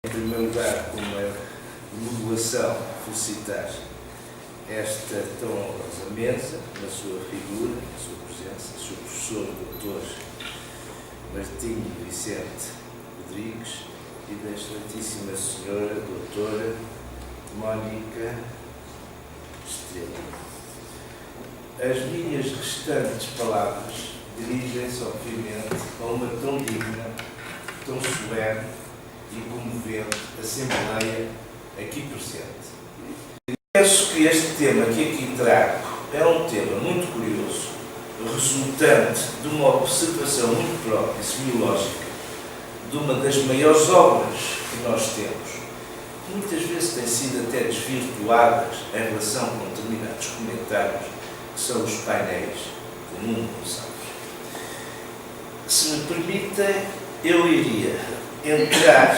Em primeiro lugar, com uma modulação, felicitar esta tão honrosa mesa, na sua figura, na sua presença, Sr. Professor Dr. Martinho Vicente Rodrigues e da Excelentíssima Senhora Doutora Mónica Estrela. As minhas restantes palavras dirigem-se, obviamente, a uma tão digna, tão solene e comovente Assembleia aqui presente. Penso que este tema que aqui trago é um tema muito curioso, resultante de uma observação muito própria, semiológica, de uma das maiores obras que nós temos, que muitas vezes têm sido até desvirtuadas em relação com determinados comentários, que são os painéis de Nuno Gonçalves. Se me permitem, eu iria entrar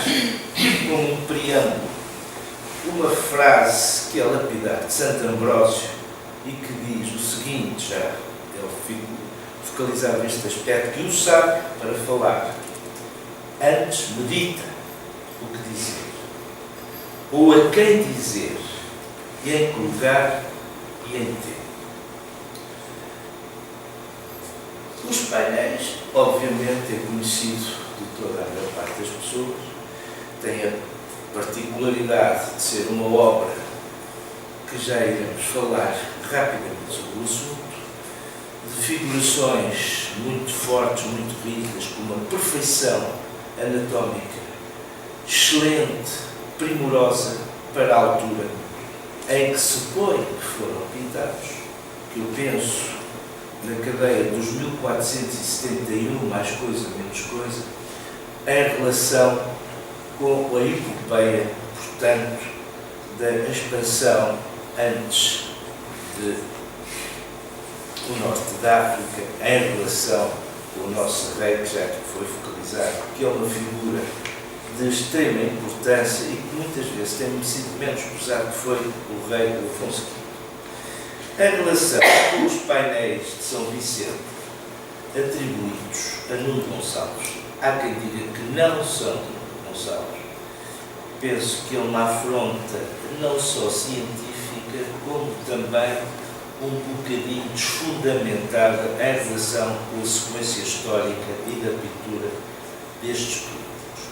com um preâmbulo, uma frase que é lapidar de Santo Ambrósio e que diz o seguinte, já ele fico focalizado neste aspecto, que o sábio, para falar, antes medita o que dizer, ou a quem dizer, e em que lugar e em tempo. Os painéis, obviamente, é conhecido de toda a maior parte das pessoas, tem a particularidade de ser uma obra que já iremos falar rapidamente sobre o assunto, de figurações muito fortes, muito rígidas, com uma perfeição anatómica excelente, primorosa para a altura em que se põe que foram pintados, que eu penso na cadeia dos 1471, mais coisa, menos coisa, em relação com a epopeia, portanto, da expansão antes do norte da África, em relação com o nosso rei, que já foi focalizado, que é uma figura de extrema importância e que muitas vezes tem merecido menos pesado, que foi o rei Afonso V. Em relação com os painéis de São Vicente, atribuídos a Nuno Gonçalves, há quem diga que não são de Nuno Gonçalves. Penso que é uma afronta não só científica, como também um bocadinho desfundamentada em relação com a sequência histórica e da pintura destes políticos.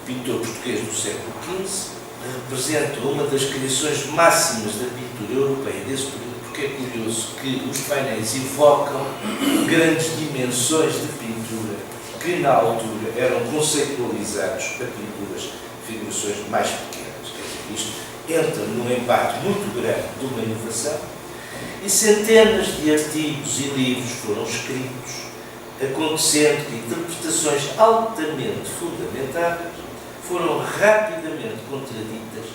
Pintor português do século XV, representa uma das criações máximas da pintura europeia desse período, porque é curioso que os painéis evocam grandes dimensões de pintura que na altura eram conceitualizados para pinturas, figurações mais pequenas. Quer dizer, isto entra num embate muito grande de uma inovação e centenas de artigos e livros foram escritos, acontecendo que interpretações altamente fundamentadas foram rapidamente contraditas,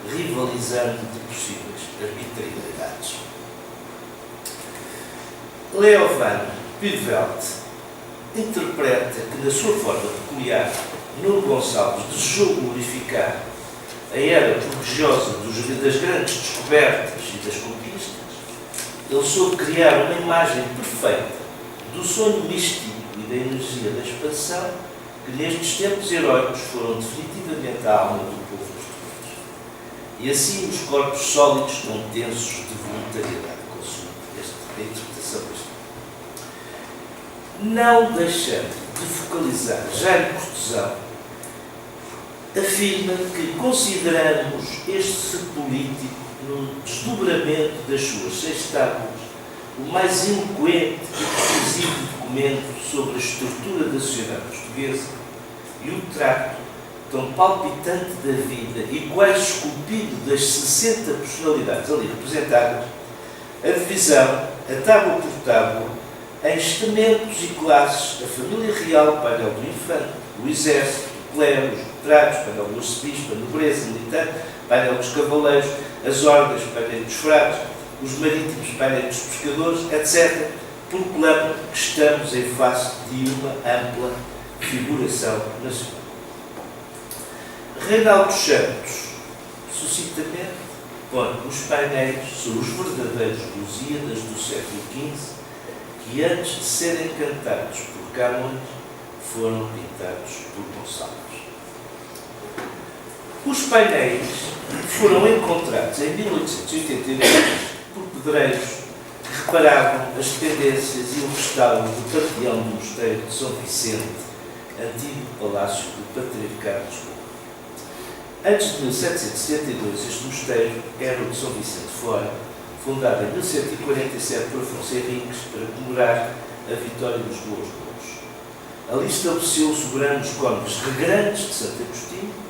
rivalizando de possíveis arbitrariedades. Leo van Puyvelt interpreta que, na sua forma peculiar, Nuno Gonçalves desejou glorificar a era prodigiosa das grandes descobertas e das conquistas. Ele soube criar uma imagem perfeita do sonho místico e da energia da expansão que nestes tempos heróicos foram definitivamente a alma do povo português. E assim os corpos sólidos estão tensos de voluntariedade, consoante a interpretação deste. Não deixando de focalizar Jaime Cortesão, afirma que consideramos este político, no desdobramento das suas 6 tábuas, o mais eloquente e decisivo documento sobre a estrutura da sociedade portuguesa e o trato tão palpitante da vida e quase esculpido das 60 personalidades ali representadas, a divisão, a tábua por tábua, em estamentos e classes, a família real, painel do infante, o exército, o clero, os retratos, painel do arcebispo, a nobreza militante, painel dos cavaleiros, as ordens, painel dos frades, os marítimos, painel dos pescadores, etc., proclamam que estamos em face de uma ampla figuração nacional. Reinaldo Santos, suscitamente, põe os painéis sobre os verdadeiros Lusíadas do século XV, que antes de serem cantados por Camões, foram pintados por Gonçalves. Os painéis foram encontrados em 1882 por pedreiros que reparavam as tendências e o restauro do panteão do Mosteiro de São Vicente, antigo Palácio do Patriarcado de Lisboa. Antes de 1772, este mosteiro era o de São Vicente Fora, fundado em 1147 por Afonso Henriques para comemorar a vitória dos boas mouros. Ali estabeleceu o soberano os cônegos regrantes de Santo Agostinho.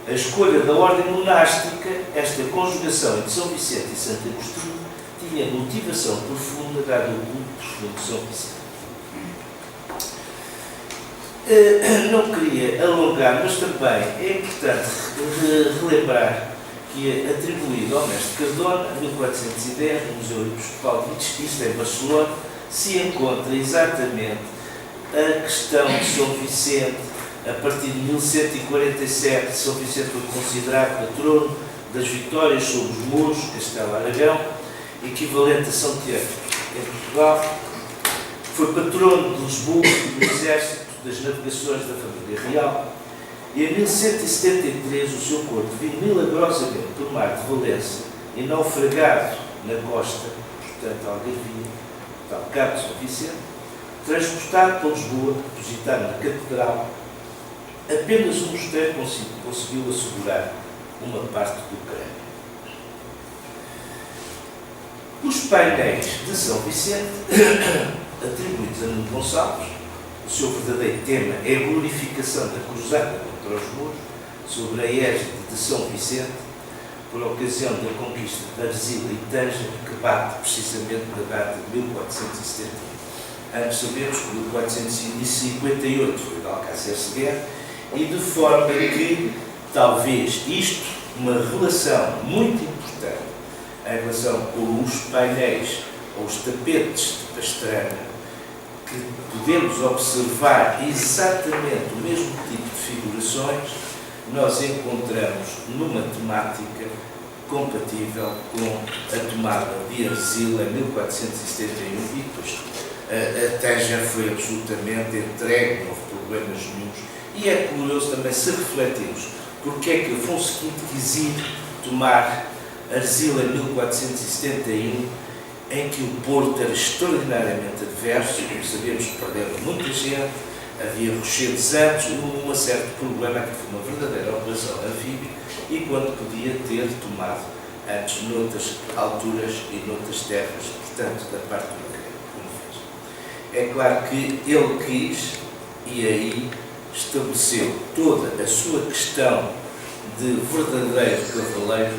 A escolha da ordem monástica, esta conjugação entre São Vicente e Santo Agostinho, tinha motivação profunda dado o culto profundo de São Vicente. Não queria alongar, mas também é importante relembrar que é atribuído ao mestre Cardona, em 1410, no Museu Episcopal de Justiça, em Barcelona, se encontra exatamente a questão de São Vicente. A partir de 1147, São Vicente foi considerado patrono das vitórias sobre os mouros, Castelo Aragão, equivalente a São Tiago em Portugal. Foi patrono de Lisboa, do exército, das navegações da família real. E em 1173 o seu corpo vindo milagrosamente pelo mar de Valência e naufragado na costa, portanto Algarvia, tal Cabo de São Vicente, transportado para Lisboa, depositado na Catedral. Apenas o mosteiro conseguiu assegurar uma parte do crânio. Os painéis de São Vicente, atribuídos a Nuno Gonçalves, o seu verdadeiro tema é a glorificação da cruzada contra os mouros sobre a égide de São Vicente, por ocasião da conquista de Arzila e Tanja, que bate precisamente na data de 1471. Antes sabemos que 1458 foi de Alcácer Seguer, e de forma que, talvez isto, uma relação muito importante em relação com os painéis ou os tapetes de Pastrana, que podemos observar exatamente o mesmo tipo de figurações, nós encontramos numa temática compatível com a tomada de Arzila em 1471 e depois a Tanja foi absolutamente entregue, não houve problemas nenhuns. E é curioso também se refletirmos porque é que Afonso V quis ir tomar Arzila em 1471, em que o Porto era extraordinariamente adverso, como sabemos que perderam muita gente, havia rochedos antes, um certo problema que foi uma verdadeira operação anfíbia, e quando podia ter tomado antes noutras alturas e noutras terras, portanto, da parte do que fez. É claro que ele quis, e aí estabeleceu toda a sua questão de verdadeiro cavaleiro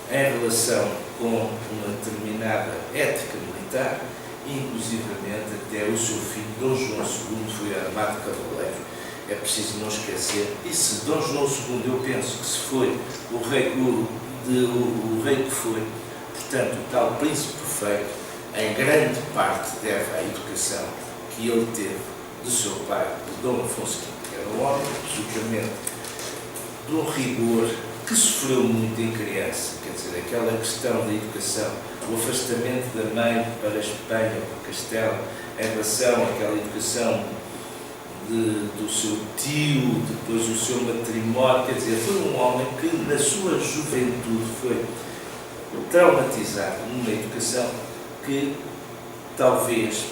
em relação com uma determinada ética militar, e inclusivamente até o seu filho, Dom João II, foi armado cavaleiro. É preciso não esquecer. E se Dom João II, eu penso que se foi o rei que foi, portanto, o tal príncipe perfeito, em grande parte deve à educação que ele teve do seu pai, de Dom Afonso V. Era um homem absolutamente de um rigor que sofreu muito em criança, quer dizer, aquela questão da educação, o afastamento da mãe para a Espanha, para Castelo, em relação àquela educação do seu tio, depois do seu matrimónio, quer dizer, foi um homem que na sua juventude foi traumatizado numa educação que talvez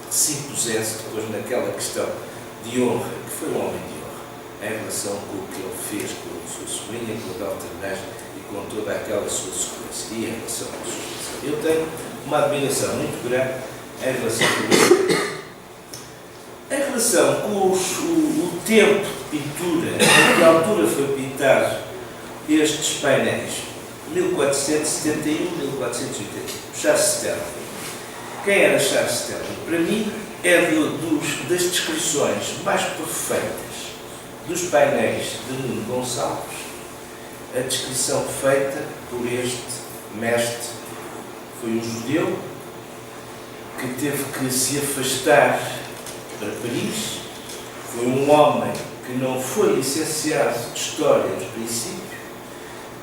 se impusesse depois naquela questão de honra, que foi um homem de honra, em relação com o que ele fez com a sua sobrinha, com a Dalternagem e com toda aquela sua sequência, e em relação à sua geração. Eu tenho uma admiração muito grande em relação com isso. Em relação com o tempo de pintura, a que altura foi pintado estes painéis, 1471, 1480, Charles Sterling. Quem era Charles Sterling? Para mim, é das descrições mais perfeitas dos painéis de Nuno Gonçalves, a descrição feita por este mestre. Foi um judeu que teve que se afastar para Paris, foi um homem que não foi licenciado de História de princípio,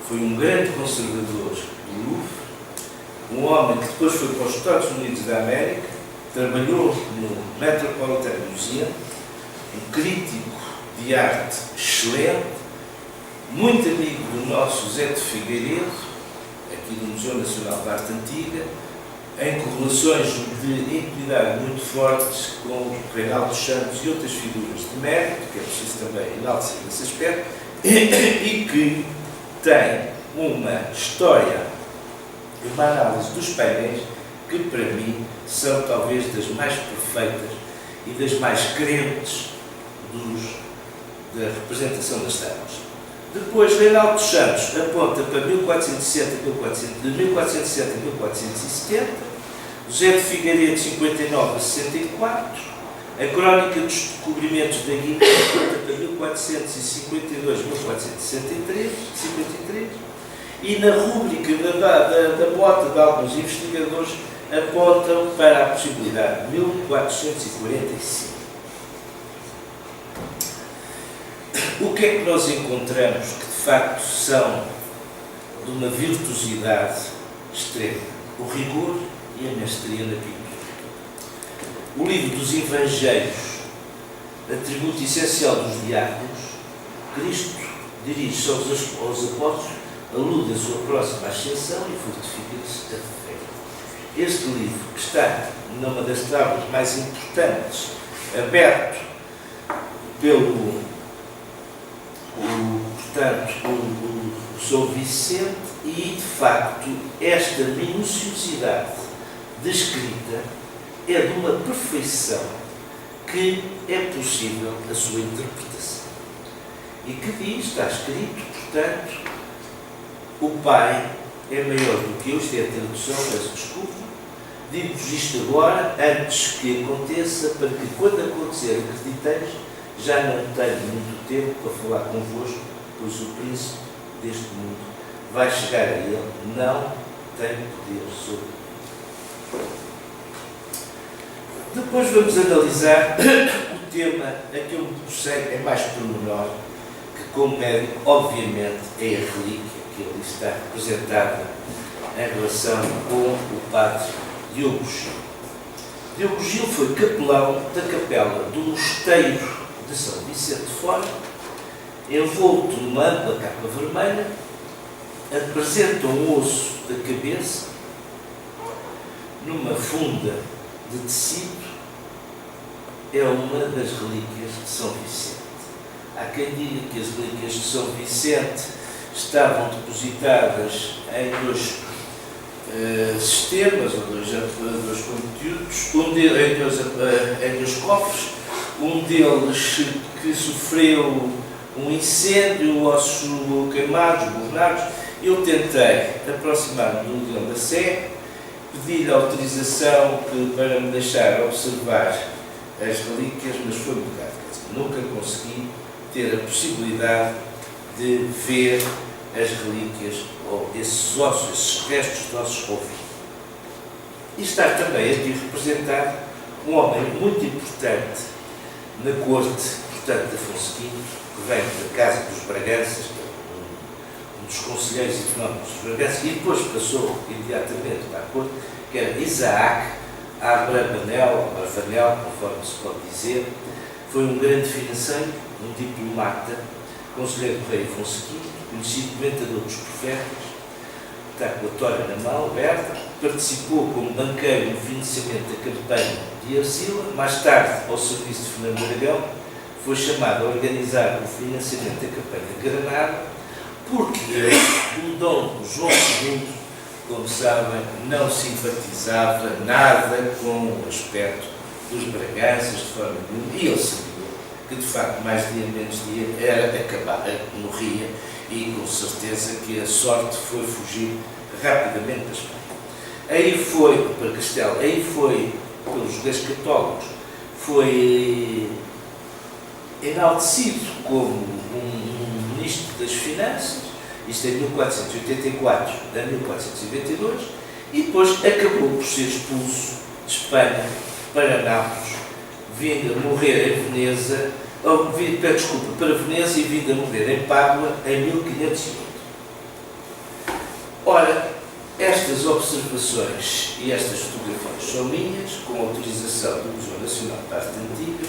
foi um grande conservador do Louvre, um homem que depois foi para os Estados Unidos da América, trabalhou no Metropolitan Museum, um crítico de arte excelente, muito amigo do nosso Zé de Figueiredo, aqui do Museu Nacional de Arte Antiga, em correlações de intimidade muito fortes com o Reinaldo Santos e outras figuras de mérito, que é preciso também enaltecer nesse aspecto, e que tem uma história e uma análise dos painéis que, para mim, são talvez das mais perfeitas e das mais crentes da representação das tábuas. Depois, Reinaldo Santos aponta para 1460 a 1470, José de Figueiredo, 59 a 64, a Crónica dos Descobrimentos da Guiné aponta para 1452 a 1453, e na rúbrica da bota de alguns investigadores apontam para a possibilidade de 1445. O que é que nós encontramos que de facto são de uma virtuosidade extrema? O rigor e a mestria na pintura. O livro dos Evangelhos, atributo essencial dos diáconos, Cristo dirige-se aos apóstolos, alude a sua próxima ascensão e fortifica-se a fé. Este livro, que está numa das tábuas mais importantes, aberto pelo São Vicente, e de facto esta minuciosidade de escrita é de uma perfeição que é possível a sua interpretação. E que diz, está escrito, portanto, o Pai é maior do que eu, isto é a tradução, peço desculpa, digo-vos isto agora, antes que aconteça, para que quando acontecer acrediteis, já não tenho muito tempo para falar convosco, pois o príncipe deste mundo vai chegar a ele, não tem poder sobre ele. Depois vamos analisar o tema a que eu me debrucei em mais pormenor, que como médico, obviamente, é a relíquia que ali está representada em relação com o padre Diogo Gil. Diogo Gil foi capelão da capela do Mosteiro de São Vicente de Fora, envolto numa ampla capa vermelha, apresenta um osso da cabeça numa funda de tecido, é uma das relíquias de São Vicente. Há quem diga que as relíquias de São Vicente estavam depositadas em dois sistemas, ou dois conteúdos, em dois cofres, um deles que sofreu um incêndio, ossos queimados, borrados. Eu tentei aproximar-me do Leão da Sé, pedi-lhe autorização para me deixar observar as relíquias, mas foi um bocado. Nunca consegui ter a possibilidade de ver as relíquias, ou esses ossos, esses restos de ossos ao vivo. E está também aqui representado um homem muito importante na corte, portanto, de Afonso V, que vem da casa dos Braganças, um dos conselheiros económicos dos Braganças, e depois passou imediatamente para a corte, que era Isaac Abravanel, conforme se pode dizer. Foi um grande financeiro, um diplomata, conselheiro do rei Afonso V, conhecido comentador dos profetas, está com a tora na mão, aberta, participou como banqueiro no financiamento da campanha de Arcila, mais tarde, ao serviço de Fernando Aragão, foi chamado a organizar o financiamento da campanha de Granada, porque o Dom João II, como sabem, não simpatizava nada com o aspecto dos Braganças, de forma nenhuma, e ele sabia que, de facto, mais dia menos dia, era acabar, morria, e com certeza que a sorte foi fugir rapidamente da Espanha. Aí foi para Castelo, aí foi, pelos judeus católicos, foi enaltecido como um ministro das Finanças, isto em 1484 a 1422, e depois acabou por ser expulso de Espanha para Nápoles, vindo a morrer em Veneza, para Veneza, e vindo a morrer em Pádua em 1508. Ora, estas observações e estas fotografias são minhas, com autorização do Museu Nacional de Arte Antiga,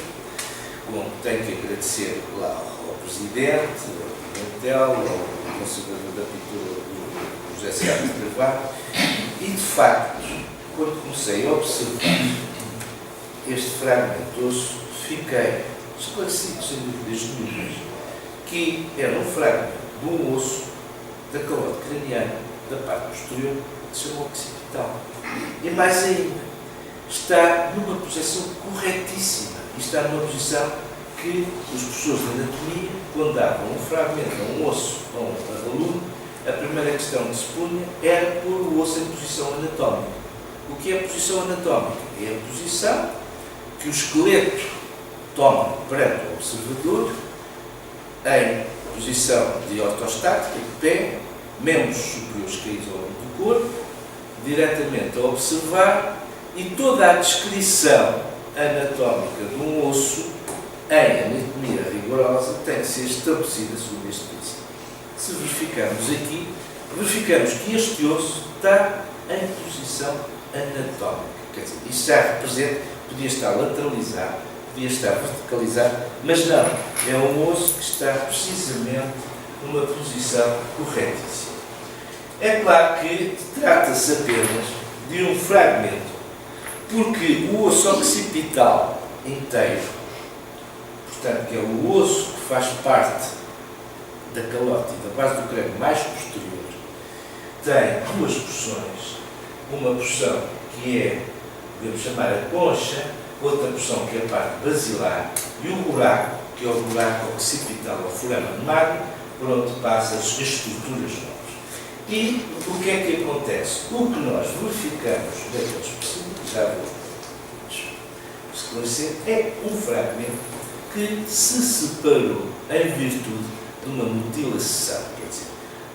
com tenho que agradecer lá ao Presidente, ao Intel, o conservador da pintura do José Seabra de Carvalho, e de facto, quando comecei a observar este fragmento de osso, fiquei esclarecido, sem dúvidas nenhumas, que era um fragmento de um osso da calote craniana, da parte posterior, que se chama occipital. E mais ainda, está numa posição corretíssima, e está numa posição que os professores de anatomia, quando davam um fragmento, um osso a um aluno, a primeira questão que se punha era pôr o osso em posição anatómica. O que é a posição anatómica? É a posição que o esqueleto toma perante o observador, em posição de ortostática, de pé, membros superiores caídos ao longo do corpo, diretamente a observar, e toda a descrição anatómica de um osso em anatomia rigorosa tem que ser estabelecida segundo este princípio. Se verificarmos aqui, verificamos que este osso está em posição anatómica. Quer dizer, isto já representa, podia estar lateralizado, podia estar verticalizado, mas não, é um osso que está precisamente numa posição corretíssima. É claro que trata-se apenas de um fragmento, porque o osso occipital inteiro, portanto, que é o osso que faz parte da calote e da base do crânio mais posterior, tem duas porções. Uma porção que é, podemos chamar a concha, outra porção que é a parte basilar, e o buraco, que é o buraco occipital, ou foramen magnum, por onde passam as estruturas novas. E o que é que acontece? O que nós verificamos daqueles especímenes, já vou esclarecer, é um fragmento que se separou em virtude de uma mutilação. Quer dizer,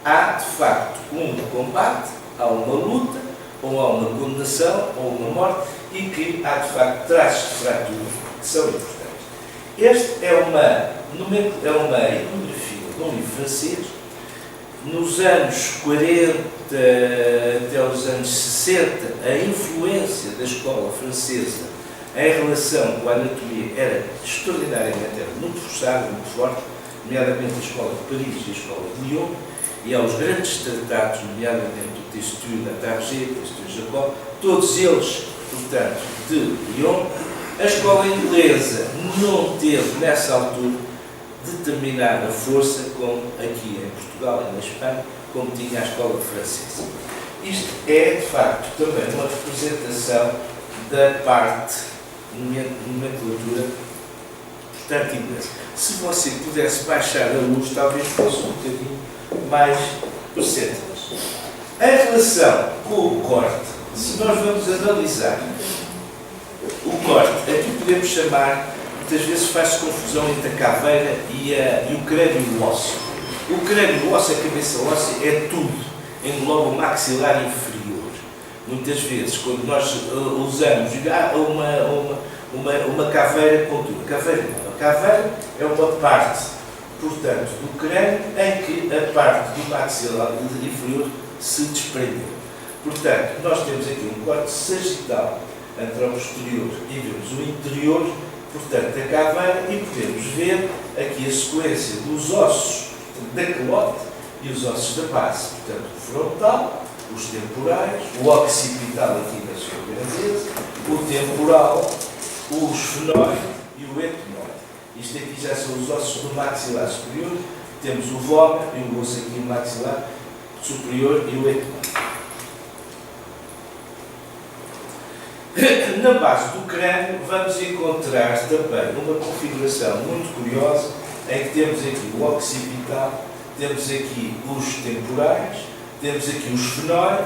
há de facto um combate, há uma luta, ou há uma condenação, ou uma morte, e que há de facto traços de fratura que são importantes. Este é uma iconografia de um livro francês. Nos anos 40 até os anos 60, a influência da escola francesa em relação com a anatomia era muito forçada, muito forte, nomeadamente a escola de Paris e a escola de Lyon, e aos grandes tratados, nomeadamente o Textu da Target, o Textu Jacob, todos eles, portanto, de Lyon. A escola inglesa não teve, nessa altura, determinada força, como aqui em Portugal e na Espanha, como tinha a escola francesa. Isto é, de facto, também uma representação da parte nomenclatura, portanto, inglesa. Se você pudesse baixar a luz, talvez fosse um bocadinho mais perceptível. Em relação com o corte, se nós vamos analisar o corte, aqui podemos chamar, muitas vezes faz-se confusão entre a caveira e o crânio ósseo. O crânio ósseo, a cabeça óssea, é tudo, engloba o maxilar inferior. Muitas vezes, quando nós usamos uma caveira com tudo, a caveira é uma parte, portanto, do crânio em que a parte do maxilar inferior se desprendeu. Portanto, nós temos aqui um corte sagital anteroposterior e vemos o interior, portanto, da caveira, e podemos ver aqui a sequência dos ossos da calote e os ossos da base. Portanto, o frontal, os temporais, o occipital aqui na sua grandeza, o temporal, o esfenoide e o etmoide. Isto aqui já são os ossos do maxilar superior. Temos o vómer e o osso aqui, o maxilar superior e o etmoide. Na base do crânio vamos encontrar também uma configuração muito curiosa, em que temos aqui o occipital, temos aqui os temporais, temos aqui o esfenoide,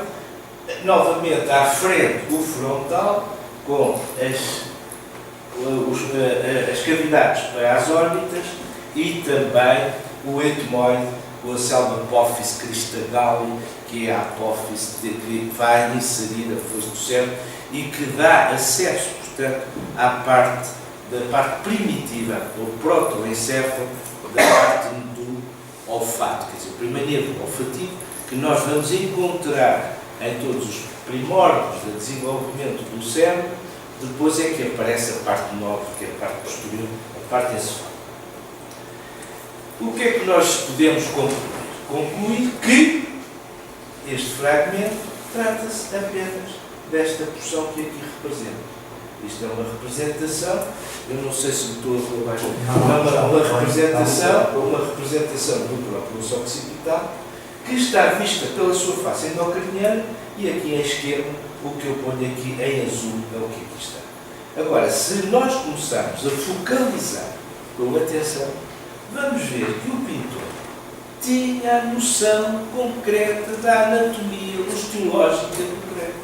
novamente à frente o frontal, com as cavidades para as órbitas, e também o etmoide, com a selva apófise cristagali, que é a apófise que vai inserir a fossa do cérebro e que dá acesso, portanto, à parte primitiva, ou protoencéfalo, da parte do olfato, quer dizer, o primeiro nervo olfativo, que nós vamos encontrar em todos os primórdios do desenvolvimento do cérebro. Depois é que aparece a parte nobre, que é a parte posterior, a parte encefálica. O que é que nós podemos concluir? Concluir que este fragmento trata-se apenas desta porção que aqui representa. Isto é uma representação, eu não sei se me estou a roubar, uma representação do próprio osso occipital, que está vista pela sua face endocriniana, e aqui em esquerda, o que eu ponho aqui em azul é o que aqui está. Agora, se nós começarmos a focalizar com atenção, vamos ver que o pintor tinha a noção concreta da anatomia osteológica do crânio,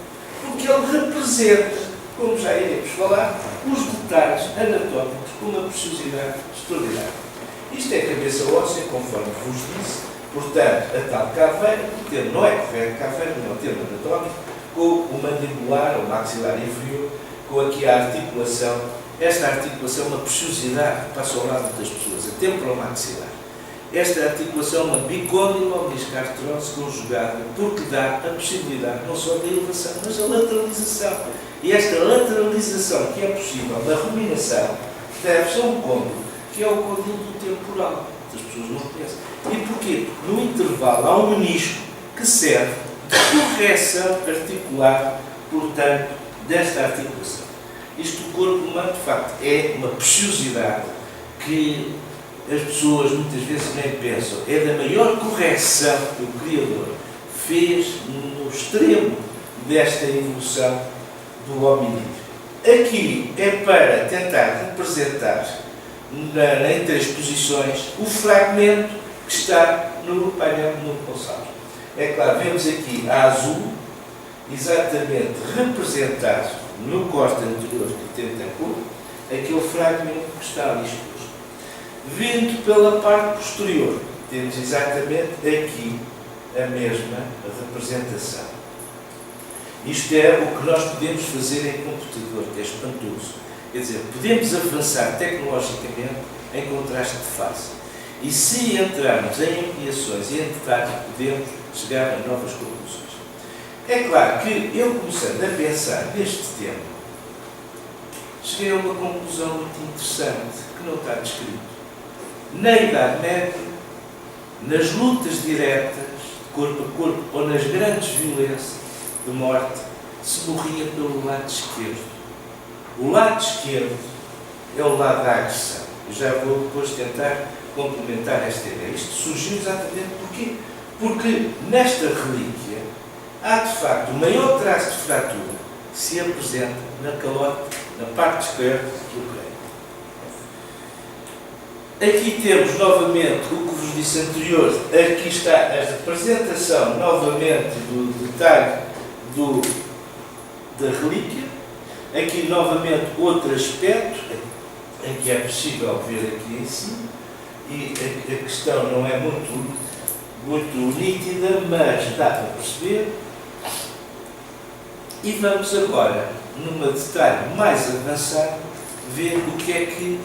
porque ele representa, como já iremos falar, os detalhes anatómicos com uma preciosidade extraordinária. Isto é cabeça óssea, conforme vos disse, portanto, a tal caveira, o termo não é correto, caveira não é o termo anatómico, com o mandibular, ou maxilar inferior, com aqui a articulação. Esta articulação é uma preciosidade que passa ao lado das pessoas, a temporomaxilar. Esta articulação é uma bicondilo-meniscartrose conjugada, porque dá a possibilidade não só da elevação, mas da lateralização. E esta lateralização que é possível da ruminação deve-se a um côndilo, que é o côndilo do temporal. As pessoas não conhecem. E porquê? Porque no intervalo há um menisco que serve de correção articular, portanto, desta articulação. Isto do corpo humano, de facto, é uma preciosidade que as pessoas muitas vezes nem pensam. É da maior correção que o Criador fez no extremo desta evolução do hominídeo. Aqui é para tentar representar em 3 posições o fragmento que está no painel do Gonçalves. É claro, vemos aqui a azul, exatamente representado no corte anterior que tem cor, aquele fragmento que está ali exposto. Vindo pela parte posterior, temos exatamente aqui a mesma representação. Isto é o que nós podemos fazer em computador, que é espantoso. Quer dizer, podemos avançar tecnologicamente em contraste de face. E se entrarmos em ampliações e em detalhes, podemos chegar a novas conclusões. É claro que eu, começando a pensar neste tema, cheguei a uma conclusão muito interessante, que não está descrito. Na Idade Média, nas lutas diretas, de corpo a corpo, ou nas grandes violências de morte, se morria pelo lado esquerdo. O lado esquerdo é o lado da agressão. Eu já vou depois tentar complementar esta ideia. Isto surgiu exatamente porquê? Porque nesta relíquia há, de facto, o maior traço de fratura que se apresenta na calote, na parte esquerda do crânio. Aqui temos novamente o que vos disse anterior, aqui está a representação novamente do detalhe da relíquia, aqui novamente outro aspecto em que é possível ver aqui em cima, e a questão não é muito nítida, mas dá para perceber. E vamos agora, num detalhe mais avançado, ver o que é que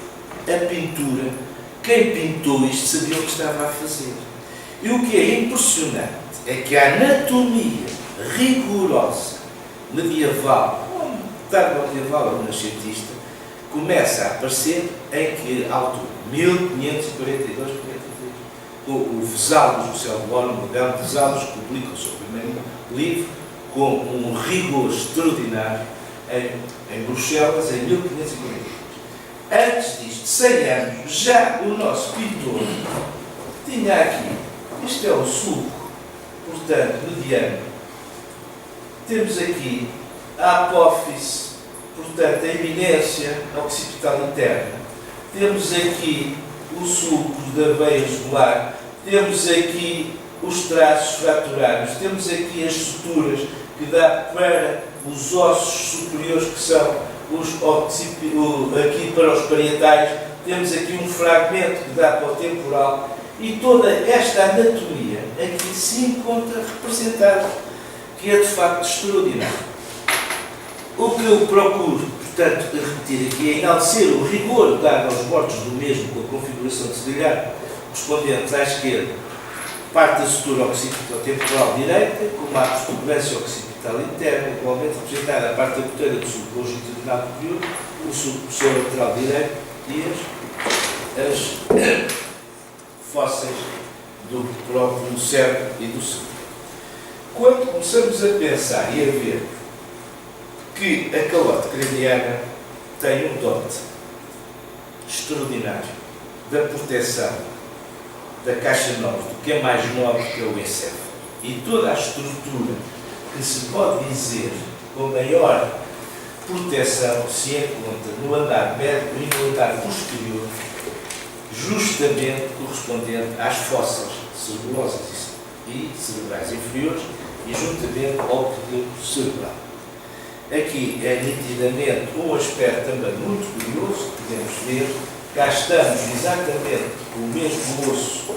a pintura, quem pintou isto sabia o que estava a fazer. E o que é impressionante é que a anatomia rigorosa medieval, ou tardo-medieval ou renascentista, começa a aparecer em que altura? 1542, 43. O Vesalos, o Céu Bolo, o Modelo Vesalos, publica o seu primeiro livro com um rigor extraordinário em Bruxelas, em 1542. Antes disto, 100 anos, já o nosso pintor tinha aqui, isto é o sulco, portanto, mediano. Temos aqui a apófise, portanto, a eminência occipital interna. Temos aqui o sulco da veia jugular. Temos aqui os traços fraturados. Temos aqui as suturas que dá para os ossos superiores, que são aqui para os parietais. Temos aqui um fragmento que dá para o temporal. E toda esta anatomia aqui se encontra representada, que é de facto extraordinário. O que eu procuro, portanto, repetir aqui é enaltecer o rigor dado aos bordos do mesmo, com a configuração de ciliar correspondentes à esquerda, parte da sutura occipital temporal direita, com a protuberância occipital interna, igualmente representada a parte da goteira do sulco longitudinal superior, o sulco lateral direito e as fósseis do próprio cérebro e do cérebro. Quando começamos a pensar e a ver que a calote craniana tem um dote extraordinário da proteção da caixa nobre, do que é mais nobre que é o encéfalo, e toda a estrutura que se pode dizer com maior proteção se encontra no andar médio e no andar posterior, justamente correspondente às fossas cerebulosas e cerebrais inferiores e juntamente ao pedúnculo cerebral. Aqui é nitidamente um aspecto também muito curioso, podemos ver, cá estamos exatamente com o mesmo osso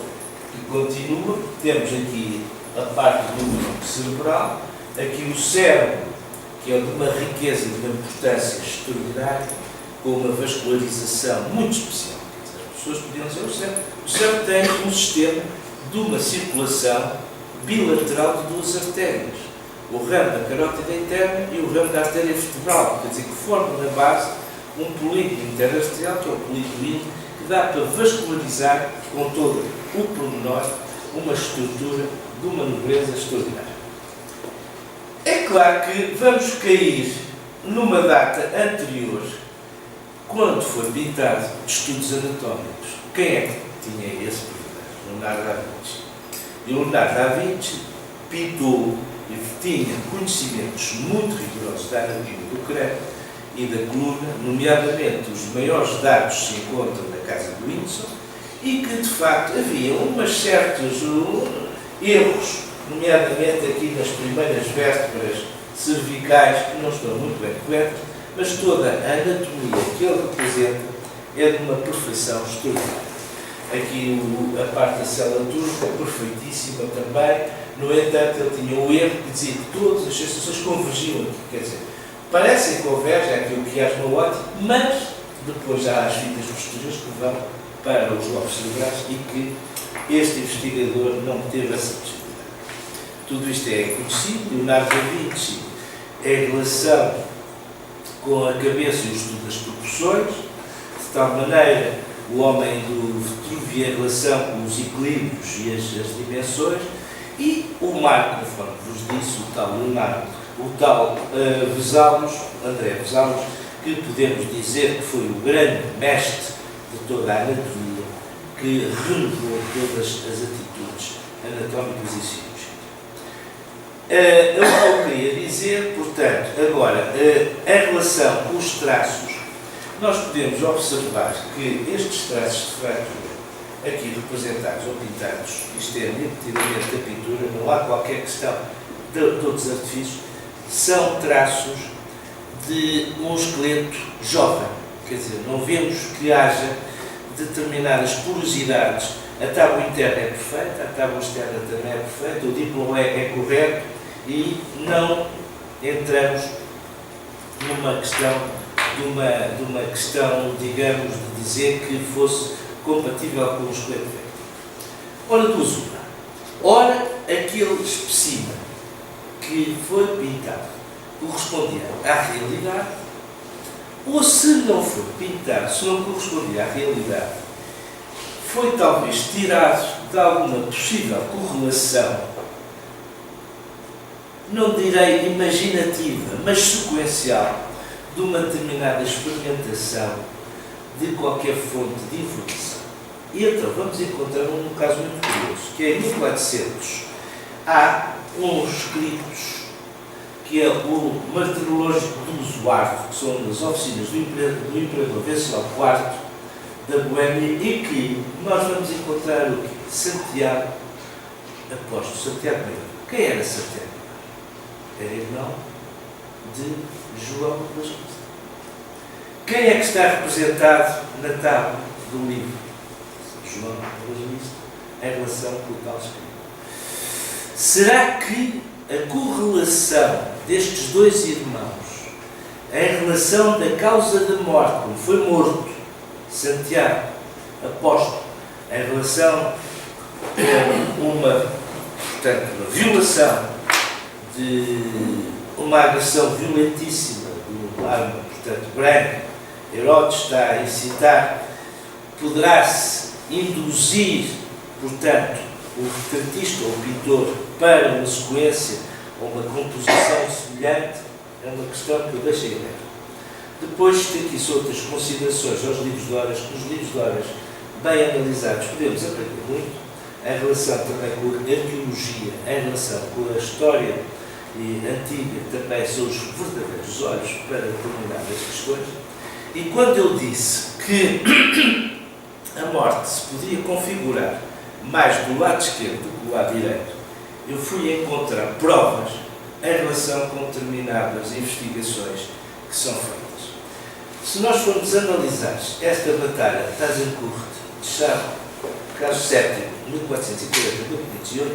que continua, temos aqui a parte do núcleo cerebral, aqui o cérebro, que é de uma riqueza e de uma importância extraordinária, com uma vascularização muito especial. As pessoas podiam dizer, o cérebro tem um sistema de uma circulação bilateral de duas artérias, o ramo da carótida interna e o ramo da artéria vertebral, quer dizer, que formam na base um polígono interarterial, que é o polígono índio, que dá para vascularizar com todo o pormenor uma estrutura de uma nobreza extraordinária. É claro que vamos cair numa data anterior, quando foi pintado estudos anatómicos. Quem é que tinha esse privilégio? Leonardo da Vinci. E Leonardo da Vinci pintou e tinha conhecimentos muito rigorosos da anatomia do crânio e da coluna, nomeadamente os maiores dados se encontram na casa do Windsor, e que de facto havia umas certos erros, nomeadamente aqui nas primeiras vértebras cervicais, que não estão muito bem cobertas, mas toda a anatomia que ele representa é de uma perfeição extraordinária. Aqui a parte da célula turca é perfeitíssima também, no entanto ele tinha um erro que dizia que todas as sensações convergiam aqui, quer dizer, parecem que convergem aquilo que é uma ótica, mas depois há as fitas posteriores que vão para os lobos cerebrais e que este investigador não teve essa possibilidade. Tudo isto é conhecido. Leonardo da Vinci é a relação com a cabeça e o estudo das proporções, de tal maneira o homem do Vitruvio é a relação com os equilíbrios e as dimensões, e o Marco, conforme vos disse, o tal Leonardo, o tal Vesalius, André Vesalius, que podemos dizer que foi o grande mestre de toda a anatomia, que renovou todas as atitudes anatómicas e cirúrgicas. Eu queria dizer, portanto, agora, em relação com os traços, nós podemos observar que estes traços de fratura, aqui representados ou pintados, isto é nitidamente a pintura, não há qualquer questão de outros artifícios, são traços de um esqueleto jovem. Quer dizer, não vemos que haja determinadas porosidades. A tábua interna é perfeita, a tábua externa também é perfeita, o diploma é correto e não entramos numa questão, de uma questão, digamos, de dizer que fosse compatível com o esqueleto velho. Ora, duas uma. Ora, aquele espécimen que foi pintado correspondia à realidade, ou se não foi pintado, se não correspondia à realidade, foi talvez tirado de alguma possível correlação, não direi imaginativa, mas sequencial, de uma determinada experimentação de qualquer fonte de informação. E então vamos encontrar um caso muito curioso, que é em 1400 há uns escritos que é o Martirológico do Usuário, que são das oficinas do Imperador Venceslau IV da Boémia, e que nós vamos encontrar o quê? Santiago Apóstolo, Santiago Maior. Quem era Santiago Maior? Era irmão de João das Vistas. Quem é que está representado na tábua do livro? João das Vistas, em relação com o tal escrito. Será que a correlação destes dois irmãos em relação da causa da morte, como foi morto Santiago Apóstolo, em relação a uma violação de uma agressão violentíssima de uma arma, portanto, branca, Herodes está a incitar, poderá-se induzir portanto, o retratista ou o pintor para uma sequência ou uma composição semelhante é uma questão que eu deixei aberta. Depois tem aqui outras considerações aos livros de horas, que os livros de horas bem analisados podemos aprender muito, em relação também com a arqueologia, em relação com a história antiga, também são os verdadeiros olhos para determinadas questões. E quando eu disse que a morte se podia configurar mais do lado esquerdo do que do lado direito, eu fui encontrar provas em relação com determinadas investigações que são feitas. Se nós formos analisar esta batalha de Azincourt de Chartres, caso 7, 1440-1508,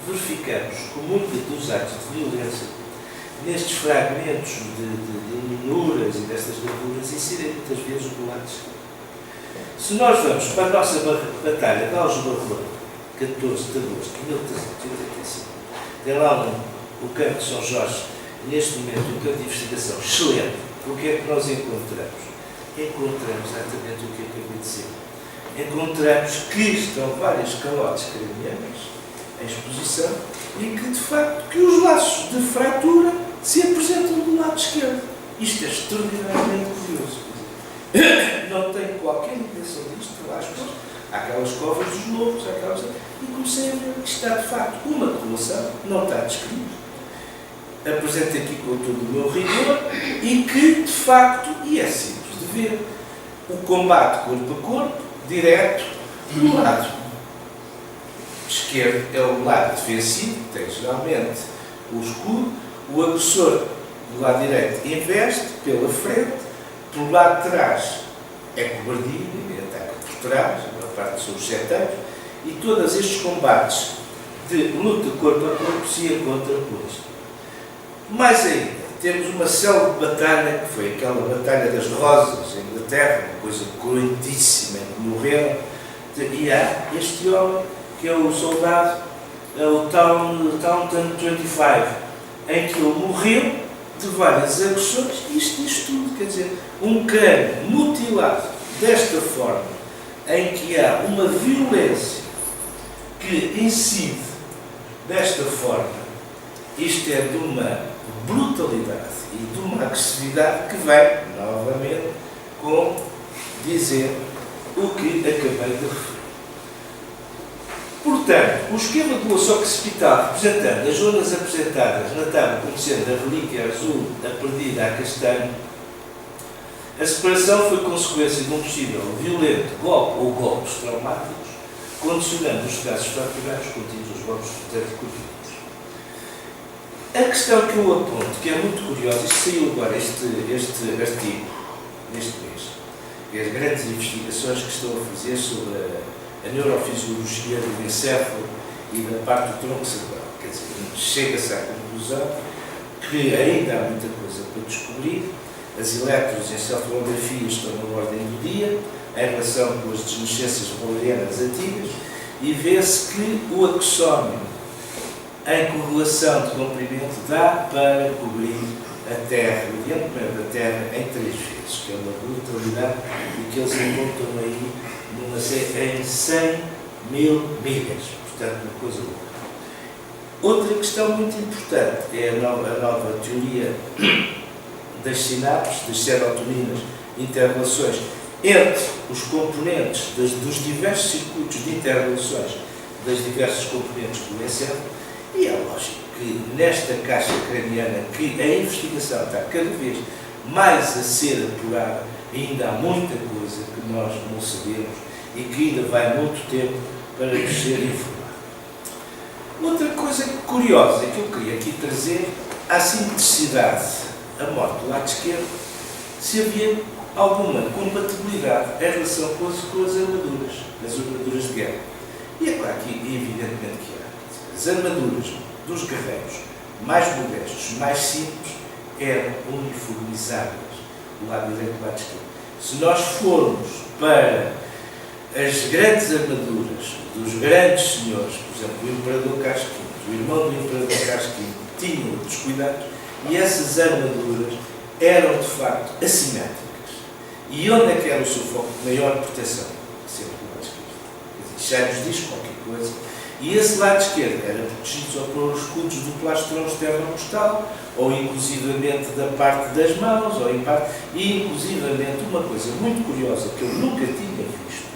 verificamos que muitos dos atos de violência, nestes fragmentos de minuras e destas gravuras, incidem muitas vezes do lado esquerdo. Se nós vamos para a nossa batalha de Aljubarrota, 14 de agosto de 1385, tem lá o campo de São Jorge, neste momento um campo de investigação excelente. O que é que nós encontramos? Encontramos exatamente o que acabei de dizer. Encontramos que estão várias calotes cranianas em exposição e que, de facto, que os laços de fratura se apresentam do lado esquerdo. Isto é extraordinariamente curioso. Não tenho qualquer indicação disto, aspas, há aquelas covas dos lobos, e comecei a ver que está, de facto, uma correlação, não está descrito. Apresento aqui com todo o meu rigor e que, de facto, e é simples de ver, o combate corpo a corpo, direto, do lado esquerdo é o lado defensivo, tem geralmente o escudo, o agressor do lado direito investe pela frente, pelo lado de trás é cobardia, ninguém ataca por trás, a parte são os seteiros, e todos estes combates de luta corpo a corpo se encontram por isto. Mais ainda, temos uma célebre batalha, que foi aquela Batalha das Rosas, em Inglaterra, uma coisa cruentíssima, em que morreram, e há este homem, que é o soldado, é o Taunton 25, em que ele morreu de várias agressões, e isto diz tudo, quer dizer, um crânio mutilado desta forma, em que há uma violência que incide desta forma, isto é de uma brutalidade e de uma agressividade que vem, novamente, com dizer o que acabei de referir. Portanto, o esquema do laço occipital, representando as zonas apresentadas na tábua como sendo a relíquia azul, a perdida, a castanho, a separação foi consequência de um possível violento golpe ou golpes traumáticos, condicionando os casos fraturados contidos os golpes cortinos. A questão que eu aponto, que é muito curiosa, isto saiu agora, este artigo, neste mês, e as grandes investigações que estão a fazer sobre a neurofisiologia do encéfalo e da parte do tronco cerebral. Quer dizer, chega-se à conclusão que ainda há muita coisa para descobrir. As eletroencefalografias estão na ordem do dia, em relação com as desmescências valerianas antigas, e vê-se que o axónio, em correlação de comprimento, dá para cobrir a Terra, o diâmetro da Terra, em 3 vezes, que é uma brutalidade e que eles encontram aí em 100 mil milhas. Portanto, uma coisa boa. Outra questão muito importante é a nova teoria das sinapses, das serotoninas, interrelações entre os componentes dos diversos circuitos de interrelações das diversas componentes do encéfalo. E é lógico que nesta caixa craniana, que a investigação está cada vez mais a ser apurada, ainda há muita coisa que nós não sabemos e que ainda vai muito tempo para nos ser informado. Outra coisa curiosa que eu queria aqui trazer, a simplicidade, a morte do lado esquerdo, se havia alguma compatibilidade em relação com as armaduras de guerra. E é claro que, evidentemente, que há. As armaduras dos guerreiros mais modestos, mais simples, eram uniformizadas do lado direito e do lado esquerdo. Se nós formos para as grandes armaduras dos grandes senhores, por exemplo, o Imperador Carlos V, o irmão do Imperador Carlos V, tinham outros cuidados, e essas armaduras eram, de facto, assimétricas. E onde é que era o seu foco de maior proteção? Sempre do lado esquerdo. já nos diz qualquer coisa. E esse lado esquerdo era protegido só pelos escudos do plastrão externo-costal, ou inclusivamente da parte das mãos, e inclusivamente uma coisa muito curiosa que eu nunca tinha visto,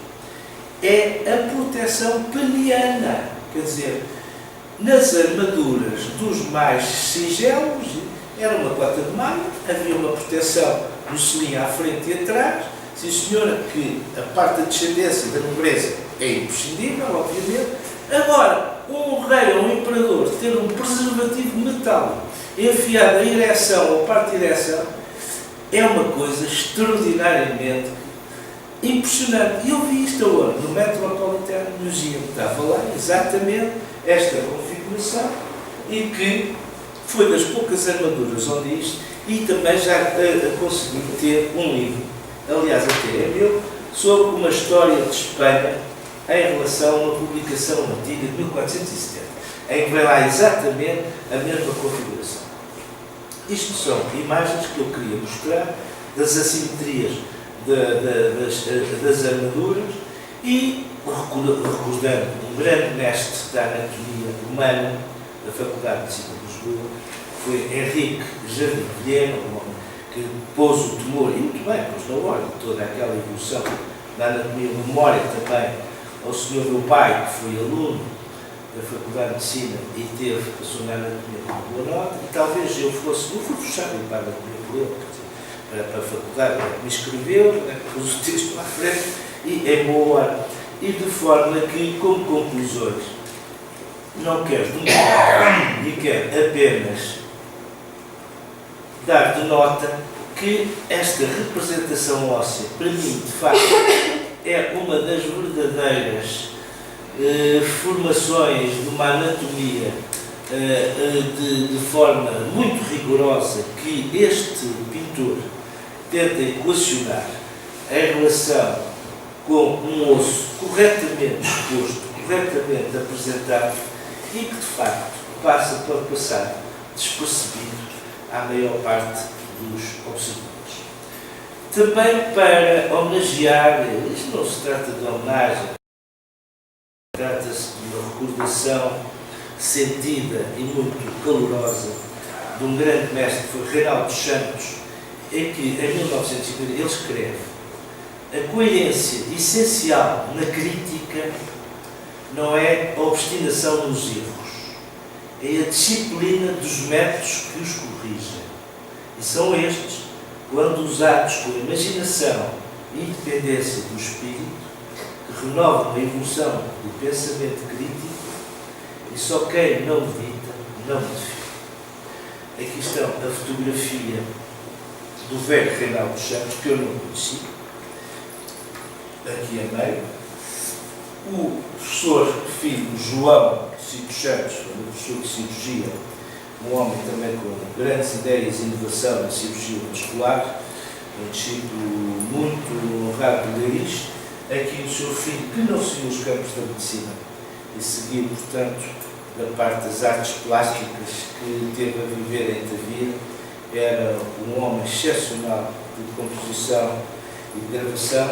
é a proteção peniana. Quer dizer, nas armaduras dos mais singelos, era uma cota de malha, havia uma proteção no selim à frente e atrás. Sim, senhora, que a parte da descendência da nobreza é imprescindível, obviamente. Agora, um rei ou um imperador ter um preservativo metálico enfiado à ereção ou parte de ereção é uma coisa extraordinariamente impressionante. E eu vi isto agora no Metropolitan Museum, estava lá exatamente esta configuração, e que foi das poucas armaduras onde isto, e também já consegui ter um livro, aliás até é meu, sobre uma história de Espanha em relação a uma publicação antiga de 1470, em que vem lá exatamente a mesma configuração. Isto são imagens que eu queria mostrar das assimetrias das armaduras, e recordando um grande mestre da anatomia humana da Faculdade de Medicina de Lisboa, foi Henrique Jardim Vilhena, um homem que pôs o tumor, e muito bem, pôs na ordem toda aquela evolução da anatomia, memória também ao senhor meu pai, que foi aluno da Faculdade de Medicina e passou na anatomia com uma boa nota, e talvez eu fui puxado para a anatomia por ele, para a faculdade, me escreveu, pôs o texto lá à frente, e é boa, e de forma que, como conclusões, não quero demorar e quero apenas dar de nota que esta representação óssea, para mim, de facto, é uma das verdadeiras formações de uma anatomia de forma muito rigorosa que este pintor tenta equacionar em relação com um osso corretamente exposto, corretamente apresentado, e que de facto passa para passar despercebido à maior parte dos observadores. Também para homenagear, isto não se trata de homenagem, trata-se de uma recordação sentida e muito calorosa de um grande mestre, que foi Reinaldo dos Santos, em que em 1950 ele escreve: a coerência essencial na crítica não é a obstinação nos erros, é a disciplina dos métodos que os corrigem. E são estes, quando usados com imaginação e independência do espírito, que renovam a evolução do pensamento crítico, e só quem não medita, não modifica. Aqui estão a fotografia do velho Reinaldo dos Santos, que eu não conheci, aqui a meio. O professor filho João Cito Santos, um professor de cirurgia, um homem também com grandes ideias de inovação na cirurgia muscular, um discípulo muito honrado de Leiris. Aqui o seu filho, que não seguiu os campos da medicina e seguiu, portanto, da parte das artes plásticas, que teve a viver em Tavira, era um homem excepcional de composição e de gravação,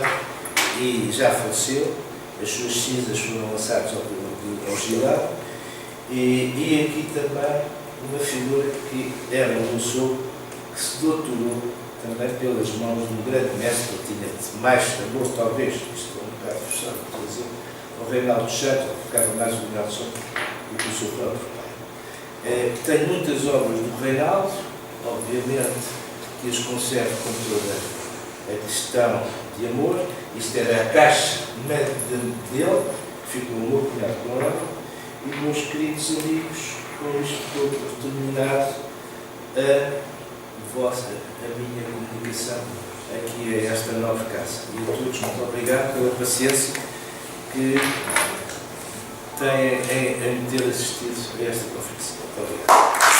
e já faleceu. As suas cinzas foram lançadas ao Gilado. E aqui também uma figura que era um sou que se doutorou também pelas mãos de um grande mestre, que tinha mais amor, talvez, isto é um bocado frustrado, quer dizer, o Reinaldo dos Santos, ficava mais ligado só do que o seu próprio pai. Tenho muitas obras do Reinaldo, obviamente que as conservo com toda a questão de amor. Isto era a caixa dele, que ficou o meu cunhado com ela, e meus queridos amigos, com isto estou por terminado a minha comunicação aqui a esta nova casa. E a todos, muito obrigado pela paciência que têm em ter assistido a esta conferência. Muito obrigado.